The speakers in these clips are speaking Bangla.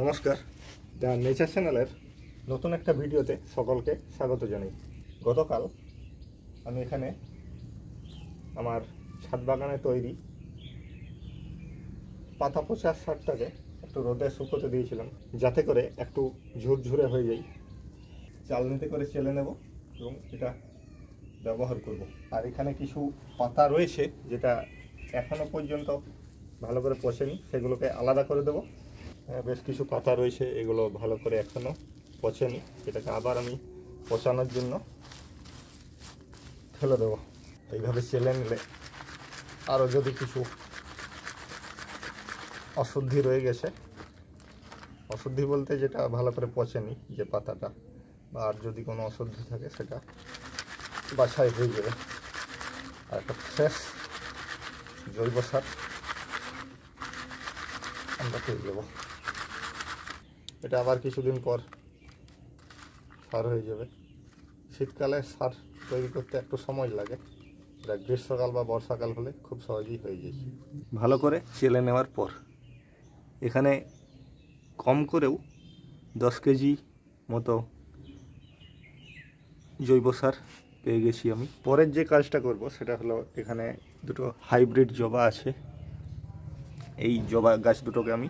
নমস্কার, দ্য নেচার চ্যানেলের নতুন একটা ভিডিওতে সকলকে স্বাগত জানাই। গতকাল আমি এখানে আমার ছাদ বাগানে তৈরি পাতা পচা শাকটাকে একটু রোদে শুকোতে দিয়েছিলাম, যাতে করে একটু ঝুরঝুরে হয়ে যায়। চালনিতে করে চেলে নেব এবং এটা ব্যবহার করব। আর এখানে কিছু পাতা রয়েছে যেটা এখনো পর্যন্ত ভালো করে পচেনি, সেগুলোকে আলাদা করে দেব। বেশ কিছু পাতা রয়েছে, এগুলো ভালো করে এখনো পচেনি, এটাকে আবার আমি পচানোর জন্য ফেলে দেবো। এইভাবে চেলে নিলে আরও যদি কিছু অশুদ্ধি রয়ে গেছে, অশুদ্ধি বলতে যেটা ভালো করে পচেনি যে পাতাটা, বা আর যদি কোনো অশুদ্ধি থাকে সেটা বাছাই হয়ে যাবে। আর একটা ফ্রেশ জৈব সার আমরা পেয়ে দেবো। এটা আবার কিছুদিন পর সার হয়ে যাবে। শীতকালে সার তৈরি করতে একটু সময় লাগে, এটা গ্রীষ্মকাল বা বর্ষাকাল হলে খুব সহজেই হয়ে যায়। ভালো করে চেলে নেওয়ার পর এখানে কম করেও 10 কেজি মতো জৈব সার পেয়ে গেছি আমি। পরের যে কাজটা করব সেটা হলো, এখানে দুটো হাইব্রিড জবা আছে, এই জবা গাছ দুটোকে আমি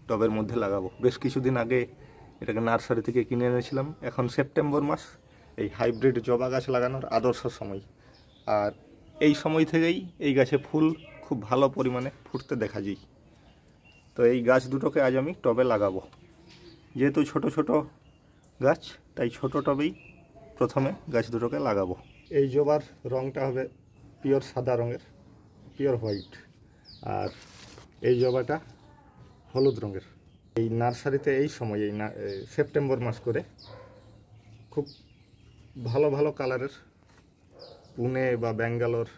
টবের মধ্যে লাগাবো। বেশ কিছুদিন আগে এটাকে নার্সারি থেকে কিনে এনেছিলাম। এখন সেপ্টেম্বর মাস, এই হাইব্রিড জবা গাছ লাগানোর আদর্শ সময়। আর এই সময় থেকেই এই গাছে ফুল খুব ভালো পরিমাণে ফুটতে দেখা যায়। তো এই গাছ দুটোকে আজ আমি টবে লাগাবো। যেহেতু ছোট ছোট গাছ, তাই ছোট টবেই প্রথমে গাছ দুটোকে লাগাবো। এই জবার রঙটা হবে পিওর সাদা রঙের, পিওর হোয়াইট। আর এই জবাটা হলুদ রঙের। এই নার্সারিতে এই সময়, এই সেপ্টেম্বর মাস করে খুব ভালো ভালো কালারের পুনে বা ব্যাঙ্গালোর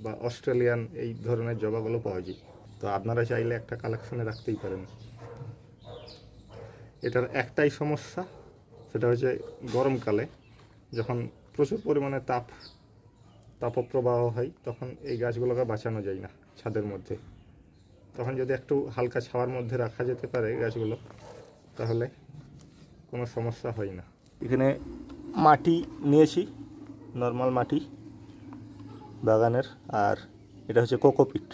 বা অস্ট্রেলিয়ান এই ধরনের জবাগুলো পাওয়া যায়। তো আপনারা চাইলে একটা কালেকশনে রাখতেই পারেন। এটার একটাই সমস্যা, সেটা হচ্ছে গরমকালে যখন প্রচুর পরিমাণে তাপপ্রবাহ হয়, তখন এই গাছগুলোকে বাঁচানো যায় না ছাদের মধ্যে। তখন যদি একটু হালকা ছাওয়ার মধ্যে রাখা যেতে পারে গাছগুলো, তাহলে কোনো সমস্যা হয় না। এখানে মাটি নিয়েছি, নর্মাল মাটি বাগানের, আর এটা হচ্ছে কোকোপিট।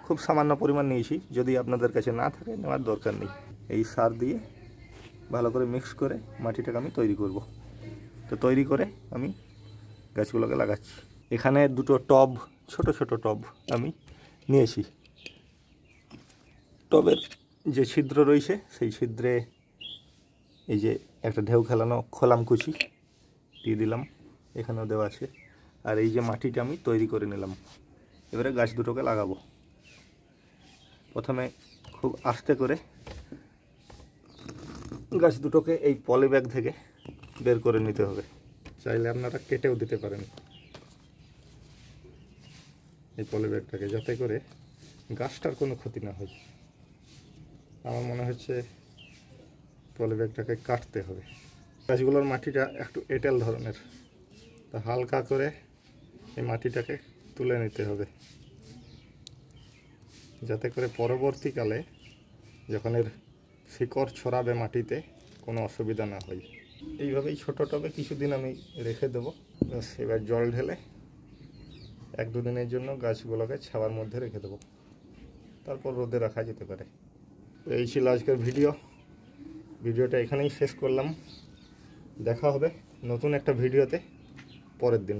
খুব সামান্য পরিমাণ নিয়েছি, যদি আপনাদের কাছে না থাকে নেওয়ার দরকার নেই। এই সার দিয়ে ভালো করে মিক্স করে মাটিটাকে আমি তৈরি করব। তো তৈরি করে আমি গাছগুলোকে লাগাচ্ছি। এখানে দুটো টব, ছোট ছোট টব আমি নিয়েছি। টবের যে ছিদ্র রয়েছে, সেই ছিদ্রে এই যে একটা ঢেউ খেলানো খোলামকুচি দিয়ে দিলাম, এখানেও দেওয়া আছে। আর এই যে মাটিটা আমি তৈরি করে নিলাম, এবারে গাছ দুটোকে লাগাবো। প্রথমে খুব আস্তে করে গাছ দুটোকে এই পলি ব্যাগ থেকে বের করে নিতে হবে। চাইলে আপনারা কেটেও দিতে পারেন এই পলি ব্যাগটাকে, যাতে করে গাছটার কোনো ক্ষতি না হয়। আমার মনে হচ্ছে পলি ব্যাগটাকে কাটতে হবে। গাছগুলোর মাটিটা একটু এঁটেল ধরনের, তা হালকা করে এই মাটিটাকে তুলে নিতে হবে, যাতে করে পরবর্তীকালে যখন এর শিকড় ছড়াবে মাটিতে কোনো অসুবিধা না হয়। এইভাবেই ছোটো টবে কিছুদিন আমি রেখে দেবো। এবার জল ঢেলে 1-2 দিনের জন্য গাছগুলোকে ছাওয়ার মধ্যে রেখে দেবো, তারপর রোদে রাখা যেতে পারে। এই ছিল আজকের ভিডিওটা এখানেই শেষ করলাম। দেখা হবে নতুন একটা ভিডিওতে পরের দিন।